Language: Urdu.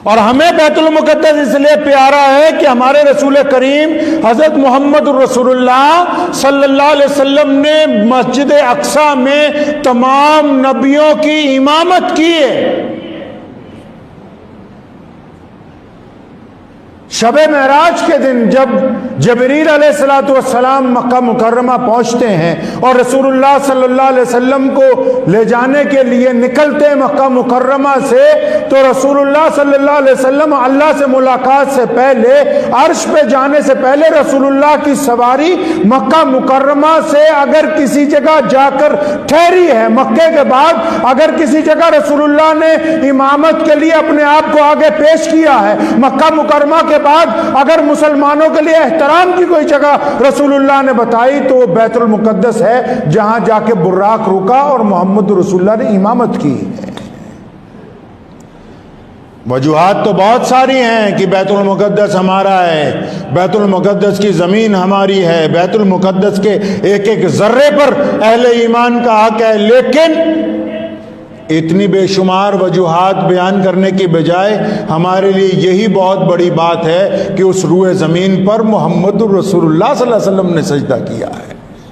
اور ہمیں بیت المقدس اس لیے پیارا ہے کہ ہمارے رسول کریم حضرت محمد رسول اللہ صلی اللہ علیہ وسلم نے مسجد اقصی میں تمام نبیوں کی امامت کی ہے۔ شب معراج کے دن جب جبریل علیہ السلام مکہ مکرمہ پہنچتے ہیں اور رسول اللہ صلی اللہ علیہ وسلم کو لے جانے کے لیے نکلتے ہیں مکہ مکرمہ سے، تو رسول اللہ صلی اللہ علیہ وسلم اللہ سے ملاقات سے پہلے، عرش پہ جانے سے پہلے، رسول اللہ کی سواری مکہ مکرمہ سے اگر کسی جگہ جا کر ٹھہری ہے، مکے کے بعد اگر کسی جگہ رسول اللہ نے امامت کے لیے اپنے آپ کو آگے پیش کیا ہے، مکہ مکرمہ کے بعد اگر مسلمانوں کے لیے احترام کی کوئی جگہ رسول اللہ نے بتائی تو وہ بیت المقدس ہے، جہاں جا کے براق رکا اور محمد رسول اللہ نے امامت کی ہے۔ وجوہات تو بہت ساری ہیں کہ بیت المقدس ہمارا ہے، بیت المقدس کی زمین ہماری ہے، بیت المقدس کے ایک ایک ذرے پر اہل ایمان کا حق ہے، لیکن اتنی بے شمار وجوہات بیان کرنے کی بجائے ہمارے لیے یہی بہت بڑی بات ہے کہ اس روئے زمین پر محمد رسول اللہ صلی اللہ علیہ وسلم نے سجدہ کیا ہے۔